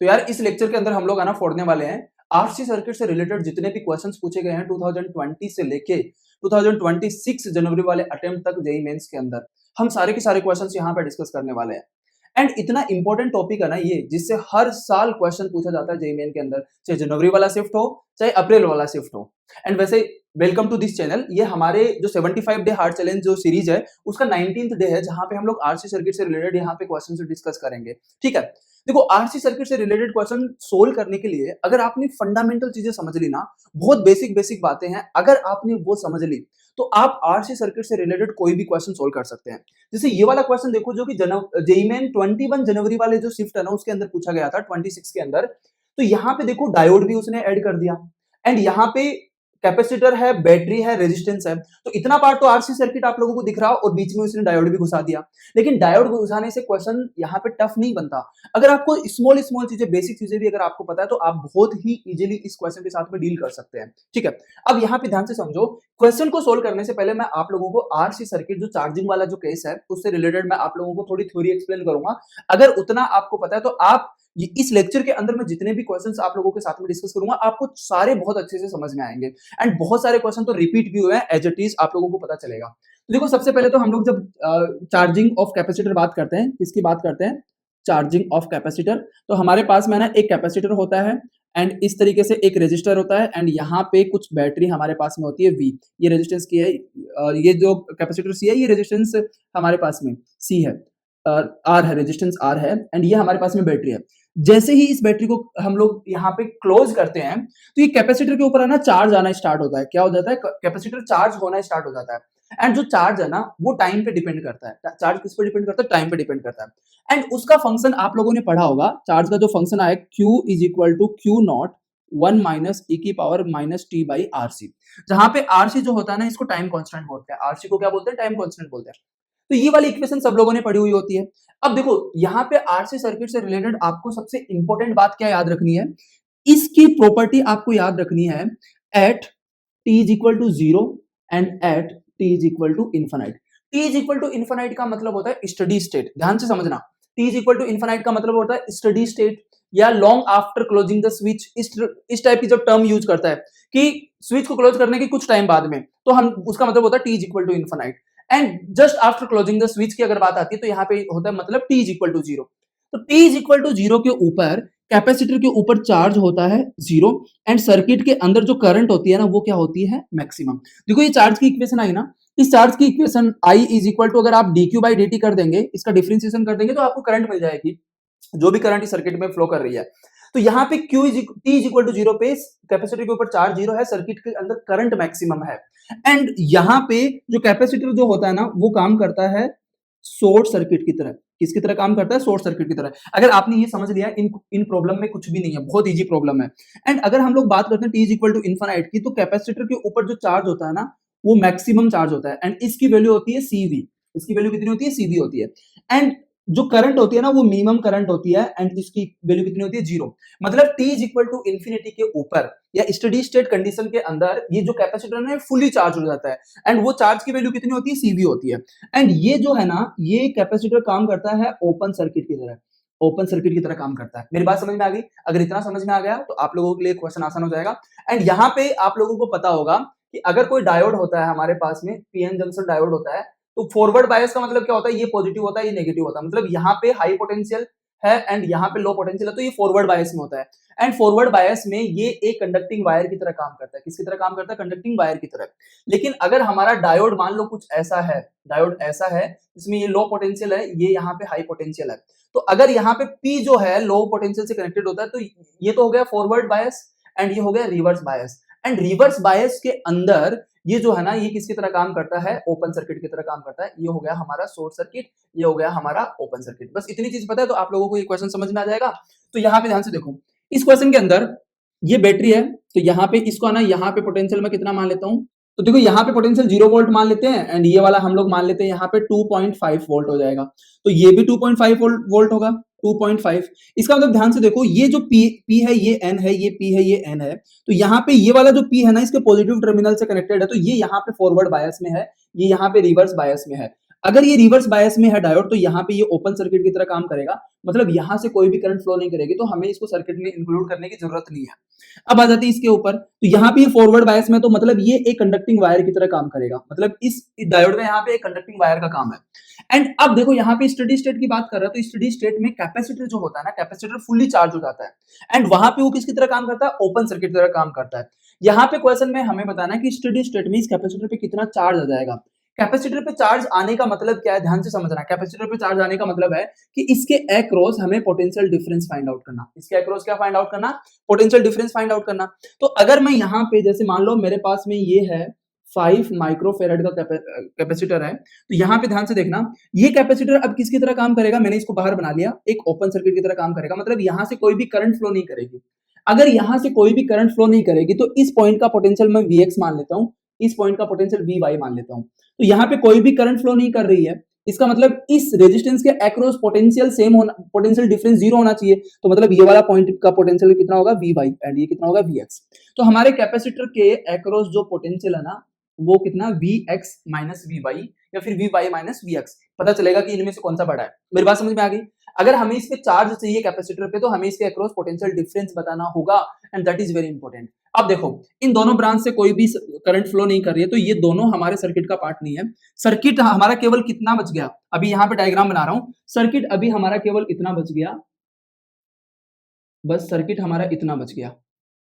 तो यार इस लेक्चर के अंदर हम लोग आना फोड़ने वाले हैं आरसी सर्किट से रिलेटेड जितने भी क्वेश्चंस पूछे गए हैं 2020 से लेके 2026 जनवरी वाले अटेम्प्ट तक जेईई मेंस के अंदर हम सारे के सारे क्वेश्चंस यहाँ पे डिस्कस करने वाले हैं। एंड इतना इंपॉर्टेंट टॉपिक है ना ये, जिससे हर साल क्वेश्चन पूछा जाता है जेईई मेन के अंदर, चाहे जनवरी वाला शिफ्ट हो चाहे अप्रैल वाला शिफ्ट हो। एंड वैसे वेलकम टू दिस चैनल, ये हमारे जो 75 डे हार्ड चैलेंज जो सीरीज है उसका 19th डे है, जहां पे हम लोग आरसी सर्किट से रिलेटेड यहाँ पे क्वेश्चन डिस्कस करेंगे। ठीक है, देखो आरसी सर्किट से रिलेटेड क्वेश्चन सोल्व करने के लिए अगर आपने फंडामेंटल चीजें समझ ली ना, बहुत बेसिक बेसिक बातें हैं, अगर आपने वो समझ ली तो आप आरसी सर्किट से रिलेटेड कोई भी क्वेश्चन सोल्व कर सकते हैं। जैसे ये वाला क्वेश्चन देखो, जो कि जेईई मेन 21 जनवरी वाले जो शिफ्ट है ना उसके अंदर पूछा गया था 26 के अंदर। तो यहाँ पे देखो डायोड भी उसने ऐड कर दिया, एंड यहाँ पे कैपेसिटर है, बैटरी है, रेजिस्टेंस है। तो इतना पार्ट तो आरसी सर्किट आप लोगों को दिख रहा हो, और बीच में उसने डायोड भी घुसा दिया। लेकिन डायोड घुसाने से क्वेश्चन यहाँ पे टफ नहीं बनता। अगर आपको स्मॉल स्मॉल चीजें, बेसिक चीजें भी अगर आपको पता है तो आप बहुत ही इजीली इस क्वेश्चन के साथ में डील कर सकते हैं। ठीक है, अब यहाँ पे ध्यान से समझो, क्वेश्चन को सोल्व करने से पहले मैं आप लोगों को आरसी सर्किट जो चार्जिंग वाला जो केस है उससे रिलेटेड मैं आप लोगों को थोड़ी थ्योरी एक्सप्लेन करूंगा। अगर उतना आपको पता है तो आप इस लेक्चर के अंदर मैं जितने भी क्वेश्चंस आप लोगों के साथ में डिस्कस करूंगा आपको सारे बहुत अच्छे से समझ में आएंगे। एंड बहुत सारे क्वेश्चन तो रिपीट भी हुए हैं, एज इट इज आप लोगों को पता चलेगा। तो देखो सबसे पहले तो हम लोग जब चार्जिंग ऑफ कैपेसिटर बात करते हैं, किसकी बात करते हैं? Charging of capacitor. तो हमारे पास में ना एक कैपेसिटर होता है, एंड इस तरीके से एक रेजिस्टर होता है, एंड यहाँ पे कुछ बैटरी हमारे पास में होती है वी। ये रेजिस्टेंस की है, ये जो कैपेसिटर सी है, ये रेजिस्टेंस हमारे पास में सी है, आर है, रेजिस्टेंस आर है, एंड ये हमारे पास में बैटरी है। जैसे ही इस बैटरी को हम लोग यहाँ पे क्लोज करते हैं तो ये कैपेसिटर के ऊपर है ना चार्ज आना स्टार्ट होता है। क्या हो जाता है? कैपेसिटर चार्ज होना स्टार्ट हो जाता है। एंड जो चार्ज है ना वो टाइम पे डिपेंड करता है। चार्ज किस पे डिपेंड करता है? टाइम पे डिपेंड करता है। एंड उसका फंक्शन आप लोगों ने पढ़ा होगा, चार्ज का जो फंक्शन आया Q is equal to Q naught 1 minus e की power minus T by RC. जहां पे आरसी जो होता है ना इसको टाइम कांस्टेंट बोलते हैं। आरसी को क्या बोलते हैं? टाइम कांस्टेंट बोलते हैं। तो ये वाली इक्वेशन सब लोगों ने पढ़ी हुई होती है। अब देखो यहाँ पे आरसी सर्किट से रिलेटेड आपको सबसे इंपॉर्टेंट बात क्या याद रखनी है? इसकी प्रॉपर्टी आपको याद रखनी है at t is equal to 0 and at t is equal to infinite. t is equal to infinite का मतलब होता है स्टडी स्टेट। ध्यान से समझना, t is equal to infinite का मतलब होता है स्टडी स्टेट या long after closing the switch. इस टाइप की जब टर्म यूज करता है कि स्विच को क्लोज करने के कुछ टाइम बाद में, तो हम उसका मतलब होता है t is equal to infinite. And just after closing the switch की अगर बात आती है तो यहाँ पे होता है मतलब t इज इक्वल टू 0। तो t इज इक्वल टू 0 के ऊपर कैपेसिटर के ऊपर चार्ज होता है 0, एंड सर्किट के अंदर जो करंट होती है ना वो क्या होती है? मैक्सिमम। देखो ये चार्ज की इक्वेशन आई ना, इस चार्ज की equation I is equal to, अगर आप dq बाई dt कर देंगे, इसका डिफरेंशिएशन कर देंगे तो आपको करंट मिल जाएगी, जो भी करंट इस सर्किट में फ्लो कर रही है। तो यहाँ पे t इज इक्वल टू 0 पे कैपेसिटर के ऊपर चार्ज 0 है, सर्किट के अंदर करंट मैक्सिमम है। एंड यहाँ पे जो कैपेसिटर जो होता है ना वो काम करता है शॉर्ट सर्किट की तरह। किसकी तरह काम करता है? शॉर्ट सर्किट की तरह। अगर आपने ये समझ लिया, इन प्रॉब्लम में कुछ भी नहीं है, बहुत इजी प्रॉब्लम है। एंड अगर हम लोग बात करते हैं T is equal to infinite की, तो कैपेसिटर के ऊपर जो चार्ज होता है ना वो मैक्सिमम चार्ज होता है, एंड इसकी वैल्यू होती है सीवी। इसकी वैल्यू कितनी होती है? सीवी होती है। एंड जो करंट होती है ना वो मिनिमम करंट होती है, एंड इसकी वैल्यू कितनी होती है? 0। मतलब t is equal to infinity के ऊपर या स्टडी स्टेट कंडीशन के अंदर ये जो कैपेसिटर है फुली चार्ज हो जाता है, एंड वो चार्ज की वैल्यू कितनी होती है? सीवी होती है। एंड ये जो है ना ये कैपेसिटर काम करता है ओपन सर्किट की तरह, ओपन सर्किट की तरह काम करता है। मेरी बात समझ में आ गई? अगर इतना समझ में आ गया तो आप लोगों के लिए क्वेश्चन आसान हो जाएगा। एंड यहाँ पे आप लोगों को पता होगा कि अगर कोई डायोड होता है हमारे पास में, पीएन जंक्शन डायोड होता है, तो फॉरवर्ड बायस का मतलब क्या होता है? ये पॉजिटिव होता है, ये नेगेटिव होता है। मतलब यहाँ पे हाई पोटेंशियल है एंड यहाँ पे लो पोटेंशियल है, तो ये फॉरवर्ड बायस में होता है। एंड फॉरवर्ड बायस में ये एक कंडक्टिंग वायर की तरह काम करता है। किसकी तरह काम करता है? कंडक्टिंग वायर की तरह। लेकिन अगर हमारा डायोड मान लो कुछ ऐसा है, डायोड ऐसा है इसमें ये लो पोटेंशियल है, ये यहाँ पे हाई पोटेंशियल है, तो अगर यहाँ पे P जो है लो पोटेंशियल से कनेक्टेड होता है, तो ये तो हो गया फॉरवर्ड बायस, एंड ये हो गया reverse bias. And reverse bias के अंदर ये जो है ना ये किसकी तरह काम करता है? ओपन सर्किट की तरह काम करता है। ये हो गया हमारा शॉर्ट सर्किट, ये हो गया हमारा ओपन सर्किट। बस इतनी चीज पता है तो आप लोगों को ये क्वेश्चन समझ में आ जाएगा। तो यहाँ पे ध्यान से देखो, इस क्वेश्चन के अंदर ये बैटरी है, तो यहाँ पे इसको ना यहाँ पे पोटेंशियल मैं कितना मान लेता हूँ? तो देखो यहाँ पे पोटेंशियल 0 वोल्ट मान लेते हैं, एंड ये वाला हम लोग मान लेते हैं यहाँ पे 2.5 वोल्ट हो जाएगा। तो ये भी 2.5 वोल्ट होगा, 2.5। इसका मतलब ध्यान से देखो, ये जो P है ये N है, ये P है ये N है, तो यहाँ पे ये वाला जो P है ना इसके पॉजिटिव टर्मिनल से कनेक्टेड है, तो ये यहाँ पे फॉरवर्ड बायस में है, ये यहाँ पे रिवर्स बायस में है। अगर ये रिवर्स बायस में है डायोड तो यहाँ पे ये ओपन सर्किट की तरह काम करेगा, मतलब यहाँ से कोई भी करंट फ्लो नहीं करेगी, तो हमें इसको सर्किट में इंक्लूड करने की जरूरत नहीं है। अब आ जाती है इसके ऊपर, तो यहाँ पे फॉरवर्ड बायस में तो मतलब ये एक कंडक्टिंग वायर की तरह काम करेगा, मतलब इस डायोड में यहाँ पे एक कंडक्टिंग वायर का काम है। एंड अब देखो यहाँ पे स्टडी स्टेट की बात कर रहा है, तो स्टडी स्टेट में कैपेसिटर जो होता है ना, कैपेसिटर फुल्ली चार्ज हो जाता है एंड वहां पे वो किसकी तरह काम करता है, ओपन सर्किट की तरह काम करता है। यहाँ पे क्वेश्चन में हमें बताना है कि स्टडी स्टेट में इस कैपेसिटर पे कितना चार्ज आ जाएगा। कैपेसिटर पे चार्ज आने का मतलब क्या है, ध्यान से समझना है। कैपेसिटर पे चार्ज आने का मतलब है कि इसके अक्रॉस हमें पोटेंशियल डिफरेंस फाइंड आउट करना। इसके अक्रॉस क्या फाइंड आउट करना, पोटेंशियल डिफरेंस फाइंड आउट करना। तो अगर मैं यहाँ पे जैसे मान लो मेरे पास में ये है 5 माइक्रोफेरेड का कैपेसिटर है, तो यहाँ पे ध्यान से देखना, ये कैपेसिटर अब किसकी तरह काम करेगा, मैंने इसको बाहर बना लिया, एक ओपन सर्किट की तरह काम करेगा, मतलब यहाँ से कोई भी करंट फ्लो नहीं करेगी। अगर यहाँ से कोई भी करंट फ्लो नहीं करेगी तो इस पॉइंट का पोटेंशियल मैं Vx मान लेता हूँ, इस पॉइंट का पोटेंशियल Vy मान लेता हूँ। तो यहाँ पे कोई भी करंट फ्लो नहीं कर रही है, इसका मतलब इस रेजिस्टेंस के अक्रॉस पोटेंशियल सेम होना, पोटेंशियल डिफरेंस जीरो होना चाहिए। तो मतलब ये वाला पॉइंट का पोटेंशियल कितना होगा, Vy, एंड ये कितना होगा, Vx। तो हमारे कैपेसिटर के अक्रॉस जो पोटेंशियल है ना, वो कितना, Vx माइनस Vy या फिर Vy माइनस Vx। पता चलेगा कि इनमें से कौन सा बड़ा है। मेरी बात समझ में आ गई। अगर हमें इस पे चार्ज चाहिए कैपेसिटर पे, तो हमें इसके अक्रॉस पोटेंशियल डिफरेंस बताना होगा, and that is very important. अब देखो, इन दोनों ब्रांच से कोई भी करंट फ्लो नहीं कर रही है, तो ये दोनों हमारे सर्किट का पार्ट नहीं है। सर्किट हमारा केवल कितना बच गया, अभी यहाँ पे डायग्राम बना रहा हूं, सर्किट अभी हमारा केवल इतना बच गया, बस सर्किट हमारा इतना बच गया।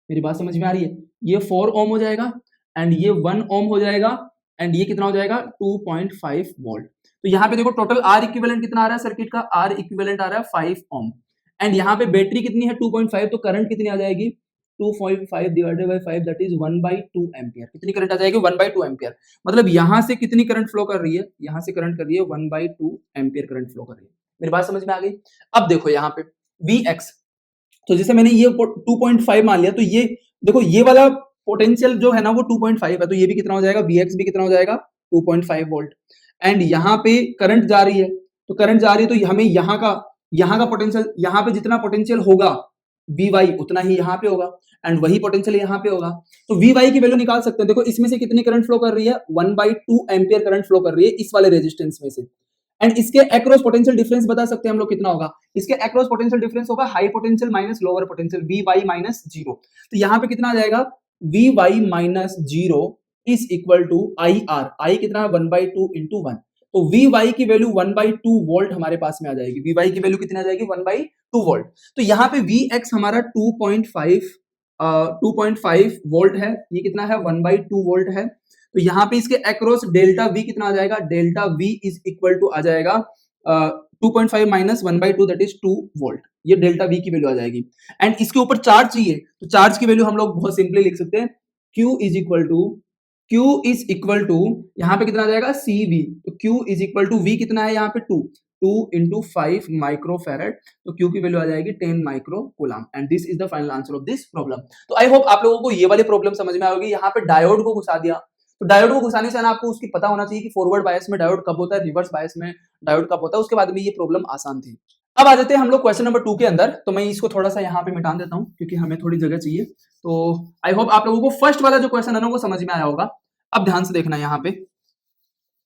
मेरी बात समझ में आ रही है। ये 4 ओम हो जाएगा एंड ये 1 ओम हो जाएगा एंड ये कितना हो जाएगा, 2.5 वोल्ट। तो यहाँ पे देखो टोटल आर इक्विवेलेंट कितना आ रहा है सर्किट का, आर इक्विवेलेंट आ रहा है 5 ओम एंड यहाँ पे बैटरी कितनी है 2.5, तो करंट कितनी आ जाएगी, 2.5 divided by 5 that is 1/2 ampere. कितनी करंट आ जाएगी, 1/2 एम्पियर। मतलब यहाँ से कितनी करंट फ्लो कर रही है, यहाँ से करंट कर रही है 1/2 एम्पियर करंट फ्लो कर रही है। मेरी बात समझ में आ गई। अब देखो यहाँ पे Vx, तो जैसे मैंने ये 2.5 मान लिया, तो ये देखो ये वाला पोटेंशियल जो है ना वो 2.5 है, तो ये भी कितना हो जाएगा, Vx भी कितना हो जाएगा, 2.5 वोल्ट। एंड यहाँ पे करंट जा रही है, तो करंट जा रही है तो हमें यहाँ का पोटेंशियल, यहाँ पे जितना पोटेंशियल होगा Vy उतना ही यहाँ पे होगा एंड वही पोटेंशियल यहाँ पे होगा। तो Vy की वैल्यू निकाल सकते हैं। देखो इसमें से कितनी करंट फ्लो कर रही है, 1/2 एम्पियर करंट फ्लो कर रही है इस वाले रेजिस्टेंस में से, एंड इसके अक्रॉस पोटेंशियल डिफरेंस बता सकते हैं हम लोग कितना होगा। इसके अक्रॉस पोटेंशियल डिफरेंस होगा high potential minus lower potential, Vy minus 0। तो यहाँ पे कितना आ जाएगा, Vy minus 0 is equal to IR, I कितना है 1/2 इंटू 1। तो Vy की वैल्यू 1/2 वोल्ट हमारे पास में आ जाएगी। Vy की वैल्यू कितनी आ जाएगी, 1/2 वोल्ट। तो यहाँ पे Vx हमारा 2.5 वोल्ट है, ये कितना है 1/2 वोल्ट है। तो यहाँ पे इसके अक्रॉस डेल्टा V कितना आ जाएगा, delta V is equal to आ जाएगा 2.5 माइनस 1/2 दैट इज 2 वोल्ट। ये डेल्टा V की वैल्यू आ जाएगी। एंड इसके ऊपर चार्ज चाहिए, तो चार्ज की वैल्यू हम लोग बहुत सिंपली लिख सकते हैं, Q इज इक्वल टू यहाँ पे कितना आ जाएगा, CV। तो Q is equal to V कितना है यहाँ पे 2 इंटू 5 माइक्रोफेरेड, तो Q की वैल्यू आ जाएगी 10 micro coulomb. And this is the final answer of this problem. तो आई होप आप लोगों को ये वाली प्रॉब्लम समझ में आएगी। यहाँ पे डायोड को घुसा दिया, तो डायोड को घुसाने से ना आपको उसकी पता होना चाहिए कि फॉरवर्ड बायस में डायोड कब होता है, रिवर्स बायस में डायोड कब होता है। उसके बाद में ये प्रॉब्लम आसान थी। अब आ जाते हैं हम लोग क्वेश्चन नंबर 2 के अंदर। तो मैं इसको थोड़ा सा यहाँ पे मिटा देता हूँ क्योंकि हमें थोड़ी जगह चाहिए। तो आई होप आप लोगों को फर्स्ट वाला जो क्वेश्चन है ना वो समझ में आया होगा। अब ध्यान से देखना यहाँ पे,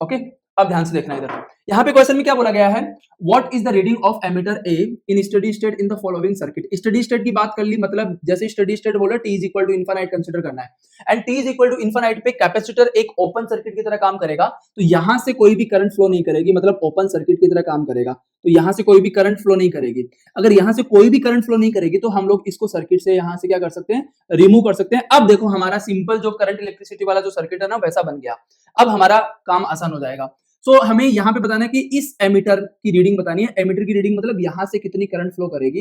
ओके अब ध्यान से देखना इधर। यहाँ पे क्वेश्चन में क्या बोला गया है, what is the reading of ammeter A in steady state in the following circuit. Steady state की बात कर ली, मतलब जैसे स्टडी स्टेट बोला t is equal to infinite consider करना है, and t is equal to infinite पे कैपेसिटर एक ओपन सर्किट की तरह काम करेगा। तो यहां से कोई भी करंट फ्लो नहीं करेगी, मतलब ओपन सर्किट की तरह काम करेगा, तो यहां से कोई भी करंट फ्लो नहीं करेगी। अगर यहां से कोई भी करंट फ्लो नहीं करेगी तो हम लोग इसको सर्किट से यहां से क्या कर सकते हैं, रिमूव कर सकते हैं। अब देखो हमारा सिंपल जो करंट इलेक्ट्रिसिटी वाला जो सर्किट है ना वैसा बन गया। अब हमारा काम आसान हो जाएगा। सो हमें यहाँ पे बताना है कि इस एमीटर की रीडिंग बतानी है। एमीटर की रीडिंग मतलब यहां से कितनी करंट फ्लो करेगी,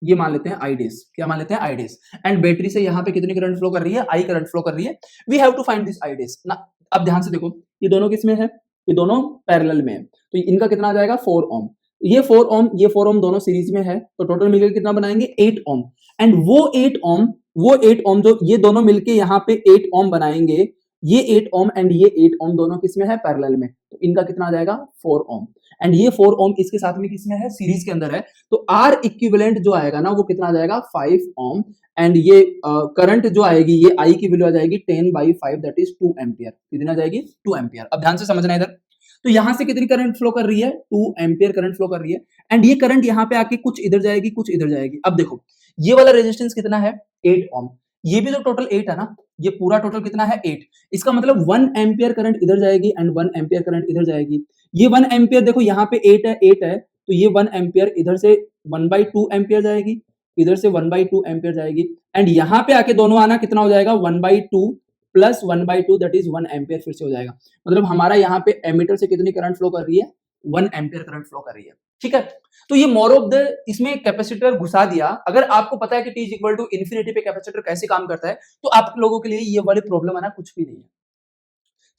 ये मान लेते हैं आई डेज, क्या मान लेते हैं आई डेज। एंड बैटरी से यहाँ पे कितनी करंट फ्लो कर रही है, आई करंट फ्लो कर रही है। We have to find this I days ना। अब ध्यान से देखो, ये दोनों किसमें है, ये दोनों पैरेलल में है, तो इनका कितना आ जाएगा 4 ओम। ये 4 ओम, ये 4 ओम दोनों सीरीज में है, तो टोटल मिलकर कितना बनाएंगे 8 ओम। एंड वो 8 ओम जो ये दोनों मिलके यहाँ पे 8 ओम बनाएंगे, ये 8 ओम एंड ये 8 ओम दोनों किसमें है, पैरेलल में, तो इनका कितना आ जाएगा 4 ओम। एंड ये 4 ओम इसके साथ में किसमें है, सीरीज के अंदर है। तो आर इक्विवेलेंट जो आएगा ना वो कितना आ जाएगा 5 ओम, एंड ये करंट जो आएगी ये आई की वैल्यू आ जाएगी 10/5 दैट इज 2 एम्पियर। कितना आ जाएगी 2 एम्पियर। अब ध्यान से समझना इधर, तो यहां से कितनी करंट फ्लो कर रही है 2 एम्पियर करंट फ्लो कर रही है, एंड ये करंट यहां पे आके कुछ इधर जाएगी कुछ इधर जाएगी। अब देखो ये वाला रेजिस्टेंस कितना है 8 ओम, ये भी तो टोटल 8 है ना, ये पूरा टोटल कितना है 8। इसका मतलब 1 एम्पियर करंट इधर जाएगी एंड 1 एम्पियर करंट इधर जाएगी। ये 1 एम्पियर देखो यहाँ पे 8 है तो ये 1 एम्पियर इधर से 1/2 एम्पियर जाएगी, इधर से 1/2 एम्पियर जाएगी, एंड यहाँ पे आके दोनों आना कितना हो जाएगा 1/2 प्लस 1/2 दैट इज 1 एम्पियर फिर से हो जाएगा। मतलब हमारा यहाँ पे एमीटर से कितनी करंट फ्लो कर रही है 1 एम्पियर करंट फ्लो कर रही है। ठीक है, तो ये मोर ऑफ द इसमें कैपेसिटर घुसा दिया। अगर आपको पता है कि t इक्वल टू इन्फिनिटी पे कैपेसिटर कैसे काम करता है तो आप लोगों के लिए ये वाली प्रॉब्लम है ना कुछ भी नहीं है।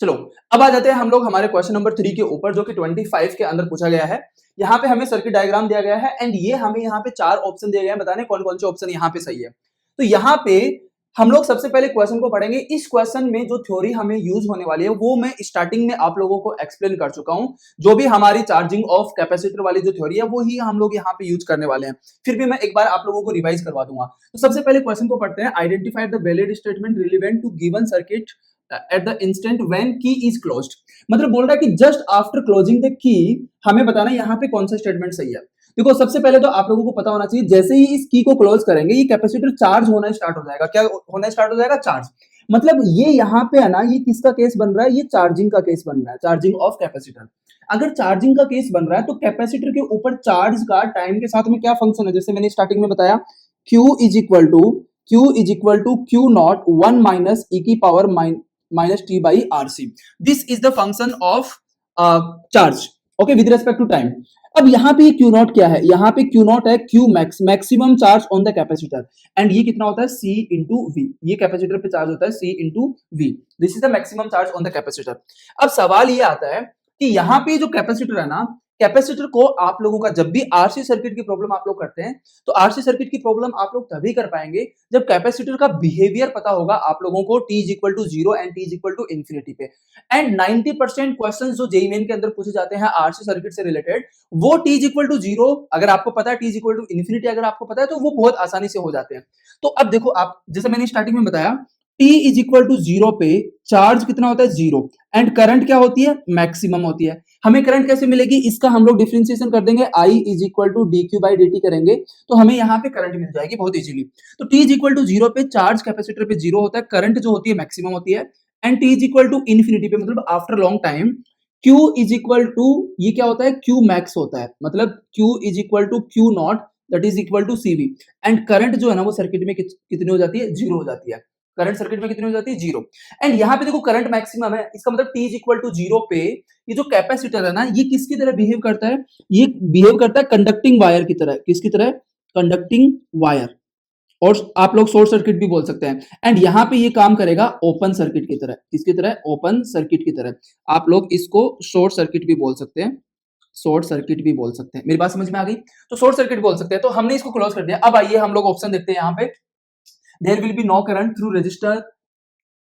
चलो अब आ जाते हैं हम लोग हमारे क्वेश्चन नंबर 3 के ऊपर जो कि 25 के अंदर पूछा गया है। यहाँ पे हमें सर्किट डायग्राम दिया गया है एंड ये हमें यहाँ पे 4 ऑप्शन दिए गए हैं, बताने कौन कौन से ऑप्शन यहाँ पे सही है। तो यहाँ पे हम लोग सबसे पहले क्वेश्चन को पढ़ेंगे। इस क्वेश्चन में जो थ्योरी हमें यूज होने वाली है वो मैं स्टार्टिंग में आप लोगों को एक्सप्लेन कर चुका हूं। जो भी हमारी चार्जिंग ऑफ कैपेसिटर वाली जो थ्योरी है वो ही हम लोग यहाँ पे यूज करने वाले हैं, फिर भी मैं एक बार आप लोगों को रिवाइज करवा दूंगा। तो सबसे पहले क्वेश्चन को पढ़ते हैं। Identify the valid statement relevant to given circuit at the instant when key is closed. मतलब बोल रहा है कि just after closing the key हमें बताना यहाँ पे कौन सा स्टेटमेंट सही है। देखो सबसे पहले तो आप लोगों को पता होना चाहिए जैसे ही इस की को क्लोज करेंगे ये कैपेसिटर चार्ज होना स्टार्ट हो जाएगा। क्या होना स्टार्ट हो जाएगा चार्ज। मतलब ये यहाँ पे है ना ये किसका केस बन रहा है, ये चार्जिंग का केस बन रहा है, चार्जिंग ऑफ कैपेसिटर। अगर चार्जिंग का केस बन रहा है तो कैपेसिटर के ऊपर चार्ज का टाइम के साथ में क्या फंक्शन है, जैसे मैंने स्टार्टिंग में बताया Q is equal to Q naught 1 minus e की power minus t by RC। This is the function of charge okay with respect to time. अब यहाँ पे Q नॉट क्या है, यहाँ पे Q नॉट है Q max, maximum charge on the capacitor, and ये कितना होता है C इंटू V। ये कैपेसिटर पे चार्ज होता है C into V। This is the maximum charge on the capacitor. अब सवाल ये आता है कि यहाँ पे जो कैपेसिटर है ना, कैपेसिटर को आप लोगों का जब भी आरसी सर्किट की प्रॉब्लम आप लोग करते हैं तो आरसी सर्किट की प्रॉब्लम आप लोग तभी कर पाएंगे जब कैपेसिटर का बिहेवियर पता होगा आप लोगों को t is equal to 0 and t is equal to infinity पे। एंड 90% क्वेश्चंस जो जेईई मेन के अंदर पूछे जाते हैं आरसी सर्किट से रिलेटेड वो t इज इक्वल टू 0 अगर आपको पता है, t is equal to infinity अगर आपको पता है तो वो बहुत आसानी से हो जाते हैं। तो अब देखो आप जैसे मैंने स्टार्टिंग में बताया t इज इक्वल टू 0 पे चार्ज कितना होता है 0 एंड करंट क्या होती है मैक्सिमम होती है। हमें करंट कैसे मिलेगी, इसका हम लोग डिफरेंशिएशन कर देंगे, I is equal to dq by dt करेंगे तो हमें यहाँ पे करंट मिल जाएगी बहुत इजीली। तो t इज इक्वल टू 0 पे चार्ज कैपेसिटर पे 0 होता है, करंट जो होती है मैक्सिमम होती है, and t is equal to infinity पे मतलब after long time q is equal to ये क्या होता है q मैक्स होता है, मतलब q is equal to q naught that is equal to CV। And current जो है ना वो सर्किट में कितनी हो जाती है 0 हो जाती है, करंट सर्किट में कितनी हो जाती है 0। एंड यहाँ पे देखो करंट मैक्सिमम है, इसका मतलब t इज इक्वल टू 0 पे ये जो कैपेसिटर है ना ये किसकी तरह बिहेव करता है, ये बिहेव करता है कंडक्टिंग वायर की तरह। किसकी तरह, कंडक्टिंग वायर, और आप लोग शॉर्ट सर्किट भी बोल सकते हैं। एंड यहाँ पे ये काम करेगा ओपन सर्किट की तरह। किसकी तरह, ओपन सर्किट की तरह। आप लोग इसको शॉर्ट सर्किट भी बोल सकते हैं, शॉर्ट सर्किट भी बोल सकते हैं। मेरी बात समझ में आ गई, तो शॉर्ट सर्किट बोल सकते हैं। तो हमने इसको क्लोज कर दिया। अब आइए हम लोग ऑप्शन देखते हैं यहाँ पे, there will be no current through resistor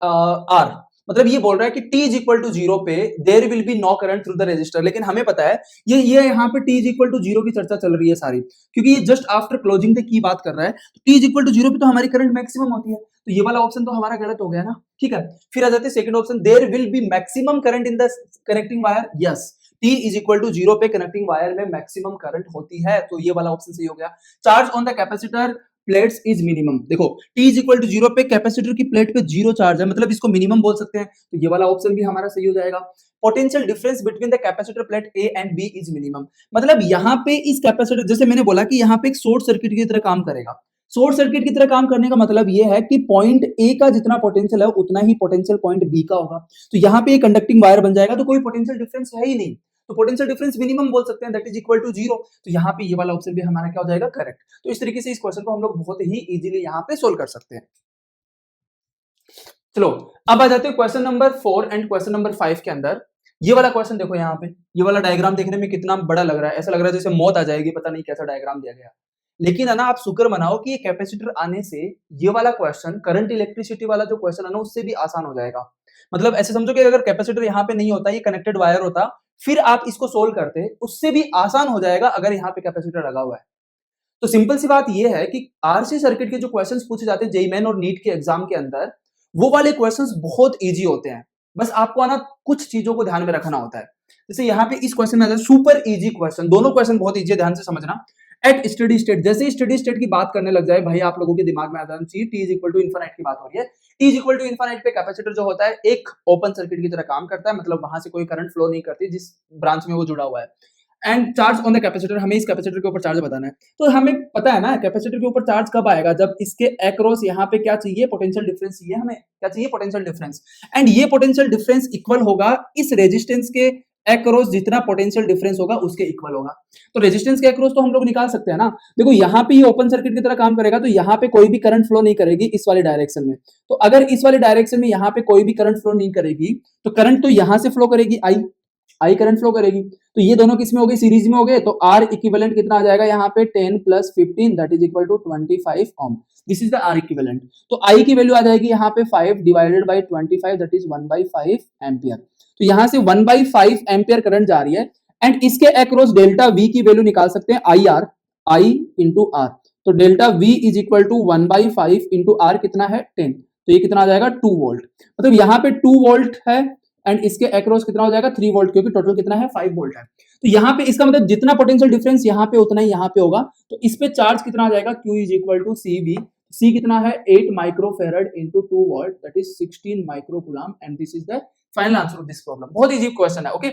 R। मतलब ये बोल रहा है कि t इज इक्वल टू 0 पे there will be no current through the resistor, लेकिन हमें पता है ये यहाँ पे t इज इक्वल टू 0 की चर्चा चल रही है सारी, क्योंकि ये just after closing the key बात कर रहा है। तो t इज इक्वल टू 0 पे तो हमारी करंट मैक्सिमम होती है, तो ये वाला ऑप्शन तो हमारा गलत हो गया ना। ठीक है, फिर आ जाते हैं second option, there will be maximum current in the connecting wire. Yes, t is equal to 0 पे कनेक्टिंग वायर में मैक्सिमम करंट होती है, तो ये वाला ऑप्शन सही हो गया। Charge on the capacitor plates is minimum. देखो t इज इक्वल टू 0 पे कैपेसिटर की प्लेट पे 0 चार्ज है, मतलब इसको मिनिमम बोल सकते हैं, तो ये वाला ऑप्शन भी हमारा सही हो जाएगा। Potential difference between the capacitor plate A and B is minimum. मतलब यहाँ पे इस कैपेसिटर, जैसे मैंने बोला कि यहाँ पे एक शॉर्ट सर्किट की तरह काम करेगा। शॉर्ट सर्किट की तरह काम करने का मतलब ये है कि पॉइंट A का जितना पोटेंशियल है उतना ही पोटेंशियल पॉइंट B का होगा। तो यहाँ पे कंडक्टिंग वायर बन जाएगा, तो कोई पोटेंशियल डिफरेंस है ही नहीं, तो पोटेंशियल डिफरेंस मिनिमम बोल सकते हैं, दैट इज इक्वल टू 0। तो यहाँ पे ये वाला ऑप्शन भी हमारा क्या हो जाएगा, करेक्ट। तो इस तरीके से इस क्वेश्चन को हम लोग बहुत ही इजीली यहाँ पे सोल्व कर सकते हैं। चलो अब आ जाते हैं question number 4 and question number 5 के अंदर। ये वाला क्वेश्चन देखो, यहाँ पे ये वाला डायग्राम देखने में कितना बड़ा लग रहा है, ऐसा लग रहा है जैसे मौत आ जाएगी, पता नहीं कैसा डायग्राम दिया गया। लेकिन है ना, आप शुक्र मनाओ कि ये कैपेसिटर आने से ये वाला क्वेश्चन, करंट इलेक्ट्रिसिटी वाला जो क्वेश्चन है ना, उससे भी आसान हो जाएगा। मतलब ऐसे समझो कि अगर कैपेसिटर यहाँ पे नहीं होता, ये कनेक्टेड वायर होता, फिर आप इसको सोल्व करते, उससे भी आसान हो जाएगा अगर यहाँ पे कैपेसिटर लगा हुआ है। तो सिंपल सी बात ये है कि आरसी सर्किट के जो क्वेश्चंस पूछे जाते हैं जेईई मेन और नीट के एग्जाम के अंदर, वो वाले क्वेश्चंस बहुत इजी होते हैं। बस आपको आना कुछ चीजों को ध्यान में रखना होता है। जैसे यहाँ पे इस क्वेश्चन में आता है सुपर इजी क्वेश्चन, दोनों क्वेश्चन बहुत इजी है, ध्यान से समझना। एट स्टेडी स्टेट, जैसे ही स्टेडी स्टेट की बात करने लग जाए भाई, आप लोगों के दिमाग में आ जाना चाहिए T is equal to infinite की बात हो रही है। T is equal to infinite पे कैपेसिटर जो होता है एक ओपन सर्किट की तरह काम करता है, मतलब वहां से कोई करंट फ्लो नहीं करती जिस ब्रांच में वो जुड़ा हुआ है। And charge on the capacitor, हमें इस कैपेसिटर के ऊपर चार्ज बताना है। तो हमें पता है ना कैपेसिटर के ऊपर चार्ज कब आएगा, जब इसके अक्रॉस यहाँ पे क्या चाहिए, पोटेंशियल डिफरेंस चाहिए, हमें क्या चाहिए, पोटेंशियल डिफरेंस। एंड ये पोटेंशियल डिफरेंस इक्वल होगा इस रेजिस्टेंस के अक्रॉस, जितना पोटेंशियल डिफरेंस होगा उसके इक्वल होगा। तो रेजिस्टेंस के अक्रॉस तो हम लोग निकाल सकते हैं ना। देखो यहाँ पे ये ओपन सर्किट की तरह काम करेगा, तो यहाँ पे कोई भी करंट फ्लो नहीं करेगी इस वाले डायरेक्शन में। तो अगर इस वाले डायरेक्शन में यहाँ पे कोई भी करंट फ्लो नहीं करेगी, तो करंट तो यहाँ से फ्लो करेगी, आई करंट फ्लो करेगी। तो ये दोनों किसमें हो गए, सीरीज में हो गए। तो आर इक्विवेलेंट कितना आ जाएगा यहाँ पे, 10 plus 15 that is equal to 25 ohm. This is the R equivalent. तो आई की वैल्यू आ जाएगी यहाँ पे 5 divided by 25 that is 1/5 ampere. तो यहाँ से 1/5 एम्पियर करंट जा रही है। एंड इसके अक्रॉस डेल्टा वी की वैल्यू निकाल सकते हैं, I R, I into R. तो delta V is equal to 1/5 into R कितना है, 10। तो ये कितना आ जाएगा, 2 वोल्ट। मतलब यहाँ पे 2 वोल्ट है एंड इसके अक्रॉस कितना हो जाएगा, 3 वोल्ट, क्योंकि टोटल कितना है, 5 वोल्ट है। तो यहाँ पे इसका मतलब जितना पोटेंशियल डिफरेंस यहाँ पे उतना ही यहाँ पे होगा। तो इस पे चार्ज कितना आ जाएगा, Q is equal to C V. C कितना है, 8 microfarad into 2 volt that is 16 microcoulomb. And this is the final answer of this problem. बहुत इजी क्वेश्चन है। ओके,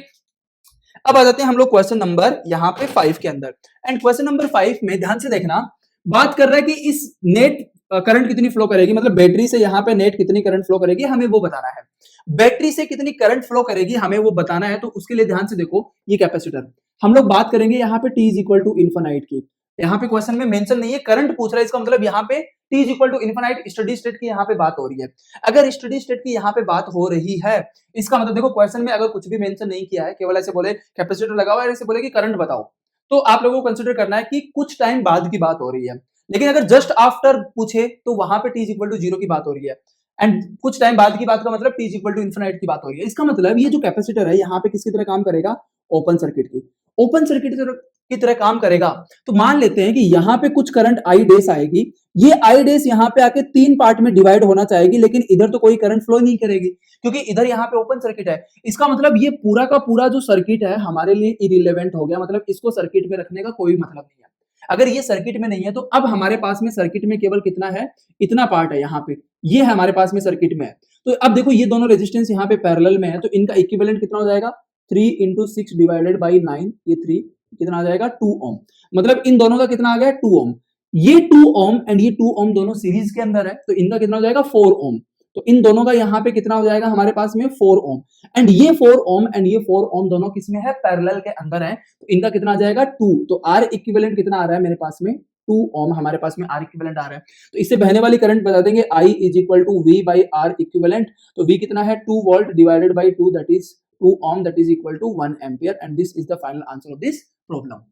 अब आ जाते हैं हम लोग क्वेश्चन नंबर यहाँ पे 5 के अंदर। एंड क्वेश्चन नंबर 5 में ध्यान से देखना, बात कर रहा है कि इस नेट करंट कितनी फ्लो करेगी, मतलब बैटरी से यहाँ पे नेट कितनी करंट फ्लो करेगी, हमें वो बताना है। बैटरी से कितनी करंट फ्लो करेगी हमें वो बताना है। तो उसके लिए ध्यान से देखो, ये कैपेसिटर हम लोग बात करेंगे यहाँ पे t is equal to infinite की। यहाँ पे क्वेश्चन में मेंशन नहीं है, करंट पूछ रहा है, इसका मतलब यहाँ पे t is equal to infinite steady state की यहाँ पे बात हो रही है। अगर स्टडी स्टेट की यहाँ पे बात हो रही है, इसका मतलब देखो क्वेश्चन में अगर कुछ भी मेंशन नहीं किया है, केवल ऐसे बोले कैपेसिटर लगा हुआ है, ऐसे बोले कि करंट बताओ, तो आप लोगों को कंसिडर करना है कि कुछ टाइम बाद की बात हो रही है। लेकिन अगर जस्ट आफ्टर पूछे तो वहां पे t इज इक्वल टू 0 की बात हो रही है। एंड कुछ टाइम बाद की बात का मतलब t is equal to infinite की बात हो रही है। इसका मतलब ये जो कैपेसिटर है यहाँ पे किसकी तरह काम करेगा, ओपन सर्किट की, ओपन सर्किट की तरह काम करेगा। तो मान लेते हैं कि यहाँ पे कुछ करंट आई डेस आएगी, ये आई डेस यहाँ पे आके 3 पार्ट में डिवाइड होना चाहेगी, लेकिन इधर तो कोई करंट फ्लो नहीं करेगी क्योंकि इधर यहाँ पे ओपन सर्किट है। इसका मतलब ये पूरा का पूरा जो सर्किट है हमारे लिए इरिलेवेंट हो गया, मतलब इसको सर्किट में रखने का कोई मतलब नहीं है। अगर ये सर्किट में नहीं है तो अब हमारे पास में सर्किट में केवल कितना है, इतना पार्ट है यहाँ पे, ये है हमारे पास में सर्किट में है। तो अब देखो ये दोनों रेजिस्टेंस यहाँ पे पैरेलल में है, तो इनका इक्विवेलेंट कितना हो जाएगा, 3 इंटू 6 डिवाइडेड बाई 9, ये 3 कितना आ जाएगा, 2 ओम। मतलब इन दोनों का कितना आ गया, 2 ओम। ये 2 ओम एंड ये 2 ओम दोनों सीरीज के अंदर है, तो इनका कितना हो जाएगा, 4 ओम। तो इन दोनों का यहाँ पे कितना हो जाएगा हमारे पास में, 4 ओम। एंड ये 4 ओम एंड ये 4 ओम दोनों किसमें है, पैरेलल के अंदर है, तो इनका कितना आ जाएगा, 2। तो आर इक्विवेलेंट कितना आ रहा है मेरे पास में, 2 ओम हमारे पास में आर इक्विवेलेंट आ रहा है। तो इससे बहने वाली करंट बता देंगे, I is equal to V by R equivalent. तो V कितना है, 2 volt divided by 2 that is 2 ohm that is equal to 1 ampere. And this is the final answer of this problem.